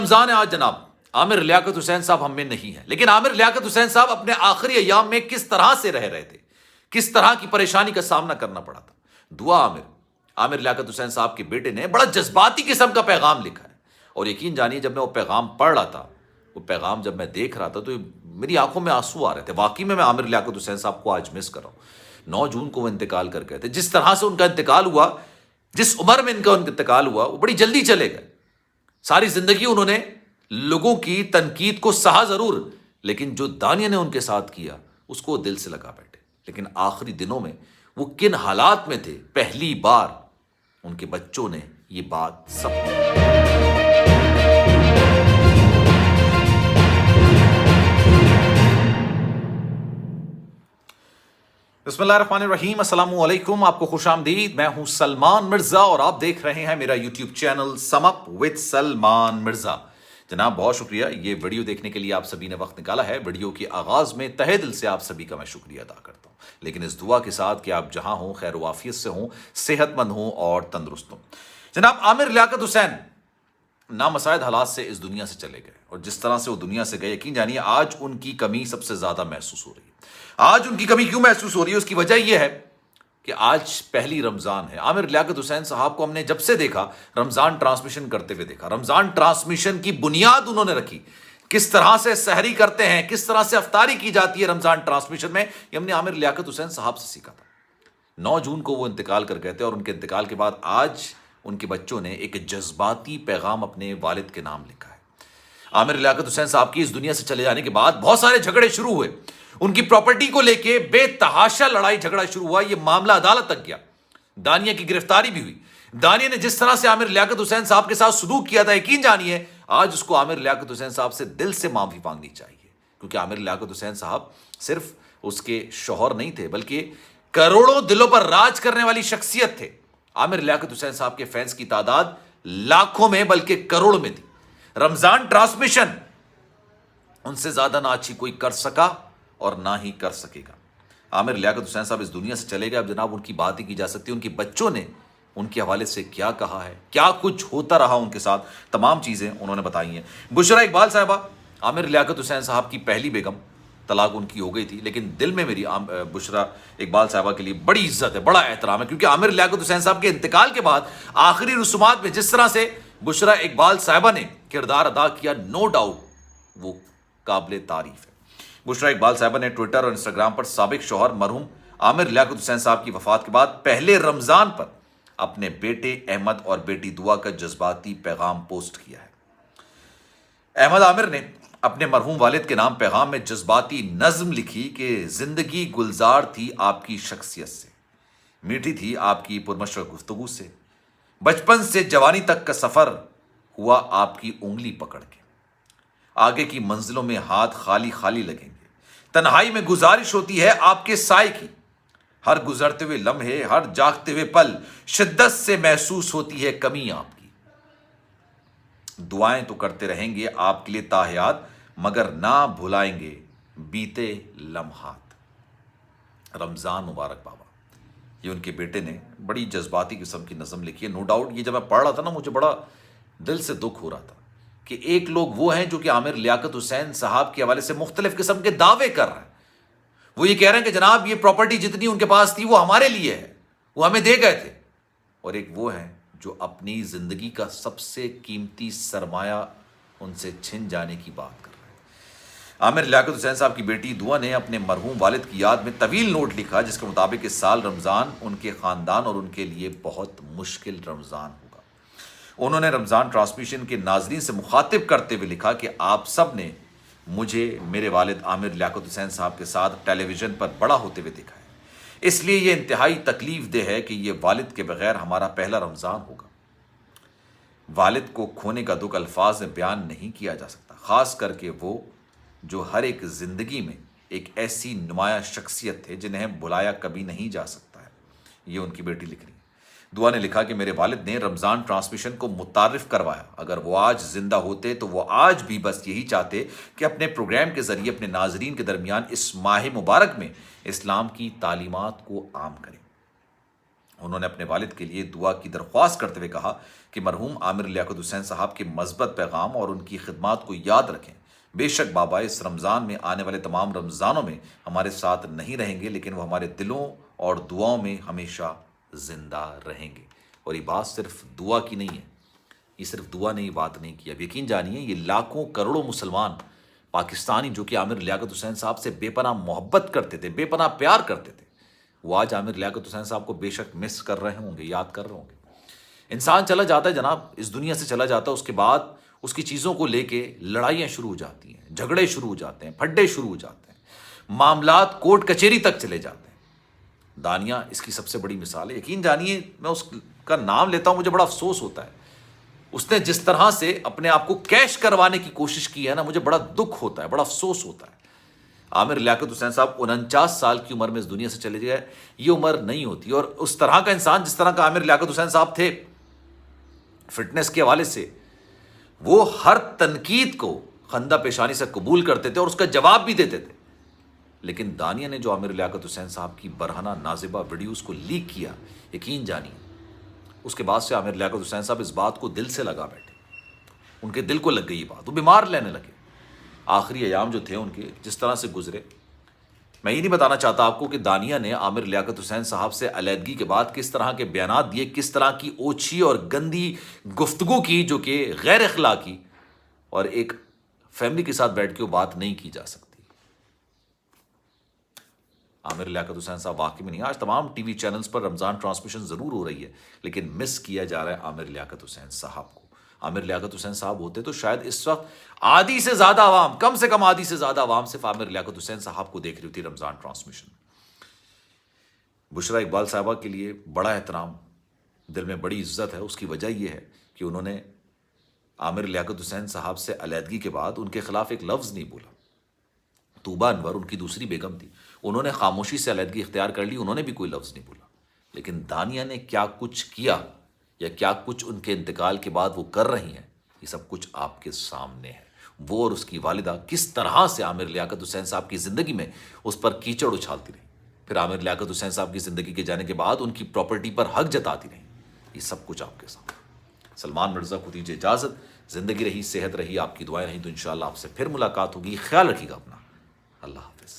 رمضان ہے آج جناب. عامر لیاقت حسین صاحب ہم میں نہیں ہے، لیکن عامر لیاقت حسین صاحب اپنے آخری ایام میں کس طرح سے رہ رہے تھے، کس طرح کی پریشانی کا سامنا کرنا پڑا تھا. دعا عامر لیاقت حسین صاحب کے بیٹے نے بڑا جذباتی قسم کا پیغام لکھا ہے، اور یقین جانیے جب میں وہ پیغام پڑھ رہا تھا، وہ پیغام جب میں دیکھ رہا تھا تو میری آنکھوں میں آنسو آ رہے تھے. واقعی میں عامر لیاقت حسین صاحب کو آج مس کر رہا ہوں. 9 جون کو وہ انتقال کر گئے تھے. جس طرح سے ان کا انتقال ہوا، جس عمر میں ان کا انتقال ہوا، وہ بڑی جلدی چلے گئے. ساری زندگی انہوں نے لوگوں کی تنقید کو سہا ضرور، لیکن جو دانیہ نے ان کے ساتھ کیا اس کو دل سے لگا بیٹھے. لیکن آخری دنوں میں وہ کن حالات میں تھے، پہلی بار ان کے بچوں نے یہ بات سب بسم اللہ الرحمن الرحیم. السلام علیکم، آپ کو خوش آمدید. میں ہوں سلمان مرزا اور آپ دیکھ رہے ہیں میرا YouTube channel some up with Salman Mirza. جناب بہت شکریہ یہ ویڈیو دیکھنے کے لیے آپ سبھی نے وقت نکالا ہے. ویڈیو کے آغاز میں تہہ دل سے آپ سبھی کا میں شکریہ ادا کرتا ہوں، لیکن اس دعا کے ساتھ کہ آپ جہاں ہوں خیر و عافیت سے ہوں، صحت مند ہوں اور تندرست ہوں. جناب عامر لیاقت حسین نامساعد حالات سے اس دنیا سے چلے گئے، اور جس طرح سے وہ دنیا سے گئے، یقین جانیے آج ان کی کمی سب سے زیادہ محسوس ہو رہی ہے. آج ان کی کمی کیوں محسوس ہو رہی ہے؟ اس کی وجہ یہ ہے کہ آج پہلی رمضان ہے. عامر لیاقت حسین صاحب کو ہم نے جب سے دیکھا رمضان ٹرانسمیشن کرتے ہوئے دیکھا. رمضان ٹرانسمیشن کی بنیاد انہوں نے رکھی. کس طرح سے سحری کرتے ہیں، کس طرح سے افطاری کی جاتی ہے رمضان ٹرانسمیشن میں، یہ ہم نے عامر لیاقت حسین صاحب سے سیکھا تھا. 9 جون کو وہ انتقال کر گئے تھے، اور ان کے انتقال کے بعد آج ان کے بچوں نے ایک جذباتی پیغام اپنے والد کے نام لکھا ہے. عامر لیاقت حسین صاحب کی اس دنیا سے چلے جانے کے بعد بہت سارے جھگڑے شروع ہوئے. ان کی پراپرٹی کو لے کے بے تحاشا لڑائی جھگڑا شروع ہوا. یہ معاملہ عدالت تک گیا. دانیہ کی گرفتاری بھی ہوئی. دانیہ نے جس طرح سے عامر لیاقت حسین صاحب کے ساتھ سلوک کیا تھا، یقین جانیے آج اس کو عامر لیاقت حسین صاحب سے دل سے معافی مانگنی چاہیے. کیونکہ عامر لیاقت حسین صاحب صرف اس کے شوہر نہیں تھے، بلکہ کروڑوں دلوں پر راج کرنے والی شخصیت تھے. عامر لیاقت حسین صاحب کے فینس کی تعداد لاکھوں میں بلکہ کروڑوں میں تھی. رمضان ٹرانسمیشن ان سے زیادہ نہ اچھی کوئی کر سکا اور نہ ہی کر سکے گا. عامر لیاقت حسین صاحب اس دنیا سے چلے گئے. اب جناب ان کی بات ہی کی جا سکتی ہے. ان کے بچوں نے ان کے حوالے سے کیا کہا ہے، کیا کچھ ہوتا رہا ان کے ساتھ، تمام چیزیں انہوں نے بتائی ہیں. بشرا اقبال صاحبہ عامر لیاقت حسین صاحب کی پہلی بیگم، طلاق ان کی ہو گئی تھی، لیکن دل میں میری بشرا اقبال صاحبہ کے لیے بڑی عزت ہے، بڑا احترام ہے. کیونکہ عامر لیاقت حسین صاحب کے انتقال کے بعد آخری رسومات میں جس طرح سے بشرا اقبال صاحبہ نے کردار ادا کیا، نو ڈاؤٹ وہ قابل تعریف ہے. بشرا اقبال صاحبہ نے ٹویٹر اور انسٹاگرام پر سابق شوہر مرحوم عامر لیاقت حسین صاحب کی وفات کے بعد پہلے رمضان پر اپنے بیٹے احمد اور بیٹی دعا کا جذباتی پیغام پوسٹ کیا ہے. احمد عامر نے اپنے مرحوم والد کے نام پیغام میں جذباتی نظم لکھی کہ زندگی گلزار تھی آپ کی شخصیت سے، میٹھی تھی آپ کی پرمشرق گفتگو سے، بچپن سے جوانی تک کا سفر ہوا آپ کی انگلی پکڑ کے، آگے کی منزلوں میں ہاتھ خالی خالی لگیں گے، تنہائی میں گزارش ہوتی ہے آپ کے سائے کی، ہر گزرتے ہوئے لمحے، ہر جاگتے ہوئے پل شدت سے محسوس ہوتی ہے کمی آپ کی، دعائیں تو کرتے رہیں گے آپ کے لیے تا حیات، مگر نہ بھلائیں گے بیتے لمحات. رمضان مبارک بابا. یہ ان کے بیٹے نے بڑی جذباتی قسم کی نظم لکھی ہے. نو ڈاؤٹ یہ جب میں پڑھ رہا تھا نا، مجھے بڑا دل سے دکھ ہو رہا تھا کہ ایک لوگ وہ ہیں جو کہ عامر لیاقت حسین صاحب کے حوالے سے مختلف قسم کے دعوے کر رہے ہیں. وہ یہ کہہ رہے ہیں کہ جناب یہ پراپرٹی جتنی ان کے پاس تھی وہ ہمارے لیے ہے، وہ ہمیں دے گئے تھے. اور ایک وہ ہیں جو اپنی زندگی کا سب سے قیمتی سرمایہ ان سے چھن جانے کی بات کر رہے ہیں. عامر لیاقت حسین صاحب کی بیٹی دعا نے اپنے مرحوم والد کی یاد میں طویل نوٹ لکھا، جس کے مطابق اس سال رمضان ان کے خاندان اور ان کے لیے بہت مشکل رمضان ہوگا. انہوں نے رمضان ٹرانسمیشن کے ناظرین سے مخاطب کرتے ہوئے لکھا کہ آپ سب نے مجھے میرے والد عامر لیاقت حسین صاحب کے ساتھ ٹیلی ویژن پر بڑا ہوتے ہوئے دیکھا ہے، اس لیے یہ انتہائی تکلیف دہ ہے کہ یہ والد کے بغیر ہمارا پہلا رمضان ہوگا. والد کو کھونے کا دکھ الفاظ میں بیان نہیں کیا جا سکتا، خاص کر کے وہ جو ہر ایک زندگی میں ایک ایسی نمایاں شخصیت تھے جنہیں بلایا کبھی نہیں جا سکتا ہے. یہ ان کی بیٹی لکھ رہی ہے. دعا نے لکھا کہ میرے والد نے رمضان ٹرانسمیشن کو متعارف کروایا. اگر وہ آج زندہ ہوتے تو وہ آج بھی بس یہی چاہتے کہ اپنے پروگرام کے ذریعے اپنے ناظرین کے درمیان اس ماہ مبارک میں اسلام کی تعلیمات کو عام کریں. انہوں نے اپنے والد کے لیے دعا کی درخواست کرتے ہوئے کہا کہ مرحوم عامر لیاقت حسین صاحب کے مثبت پیغام اور ان کی خدمات کو یاد رکھیں. بے شک بابا اس رمضان میں آنے والے تمام رمضانوں میں ہمارے ساتھ نہیں رہیں گے، لیکن وہ ہمارے دلوں اور دعاؤں میں ہمیشہ زندہ رہیں گے. اور یہ بات صرف دعا کی نہیں ہے، یہ صرف دعا نے یہ بات نہیں کی. اب یقین جانیے یہ لاکھوں کروڑوں مسلمان پاکستانی جو کہ عامر لیاقت حسین صاحب سے بے پناہ محبت کرتے تھے، بے پناہ پیار کرتے تھے، وہ آج عامر لیاقت حسین صاحب کو بے شک مس کر رہے ہوں گے، یاد کر رہے ہوں گے. انسان چلا جاتا ہے جناب، اس دنیا سے چلا جاتا ہے، اس کے بعد اس کی چیزوں کو لے کے لڑائیاں شروع ہو جاتی ہیں، جھگڑے شروع ہو جاتے ہیں، پھڈے شروع ہو جاتے ہیں، معاملات کورٹ کچہری تک چلے جاتے ہیں. دانیہ اس کی سب سے بڑی مثال ہے. یقین جانیے میں اس کا نام لیتا ہوں، مجھے بڑا افسوس ہوتا ہے. اس نے جس طرح سے اپنے آپ کو کیش کروانے کی کوشش کی ہے نا، مجھے بڑا دکھ ہوتا ہے، بڑا افسوس ہوتا ہے. عامر لیاقت حسین صاحب 49 سال کی عمر میں اس دنیا سے چلے گئے. یہ عمر نہیں ہوتی. اور اس طرح کا انسان جس طرح کا عامر لیاقت حسین صاحب تھے، فٹنس کے حوالے سے وہ ہر تنقید کو خندہ پیشانی سے قبول کرتے تھے اور اس کا جواب بھی دیتے تھے. لیکن دانیہ نے جو عامر لیاقت حسین صاحب کی برہنہ نازبہ ویڈیوز کو لیک کیا، یقین جانیے اس کے بعد سے عامر لیاقت حسین صاحب اس بات کو دل سے لگا بیٹھے. ان کے دل کو لگ گئی یہ بات، وہ بیمار لینے لگے. آخری ایام جو تھے ان کے جس طرح سے گزرے، میں یہ نہیں بتانا چاہتا آپ کو کہ دانیہ نے عامر لیاقت حسین صاحب سے علیحدگی کے بعد کس طرح کے بیانات دیے، کس طرح کی اوچھی اور گندی گفتگو کی جو کہ غیر اخلاقی اور ایک فیملی کے ساتھ بیٹھ کے وہ بات نہیں کی جا سکتی. عامر لیاقت حسین صاحب واقعی میں نہیں، آج تمام ٹی وی چینلز پر رمضان ٹرانسمیشن ضرور ہو رہی ہے، لیکن مس کیا جا رہا ہے عامر لیاقت حسین صاحب کو. عامر لیاقت حسین صاحب ہوتے تو شاید اس وقت آدھی سے زیادہ عوام، کم سے کم آدھی سے زیادہ عوام صرف عامر لیاقت حسین صاحب کو دیکھ رہی ہوتی رمضان ٹرانسمیشن. بشرا اقبال صاحبہ کے لیے بڑا احترام، دل میں بڑی عزت ہے. اس کی وجہ یہ ہے کہ انہوں نے عامر لیاقت حسین صاحب سے علیحدگی کے بعد ان کے خلاف ایک لفظ نہیں بولا. طوبہ انور ان کی دوسری بیگم تھی، انہوں نے خاموشی سے علیحدگی اختیار کر لی، انہوں نے بھی کوئی لفظ نہیں بولا. لیکن دانیہ نے کیا کچھ کیا یا کیا کچھ ان کے انتقال کے بعد وہ کر رہی ہیں، یہ سب کچھ آپ کے سامنے ہے. وہ اور اس کی والدہ کس طرح سے عامر لیاقت حسین صاحب کی زندگی میں اس پر کیچڑ اچھالتی رہی، پھر عامر لیاقت حسین صاحب کی زندگی کے جانے کے بعد ان کی پراپرٹی پر حق جتاتی رہی. یہ سب کچھ آپ کے سامنے. سلمان مرزا کو دیجیے اجازت. زندگی رہی، صحت رہی، آپ کی دعائیں رہیں تو انشاءاللہ آپ سے پھر ملاقات ہوگی. خیال رکھیے گا اپنا. اللہ حافظ.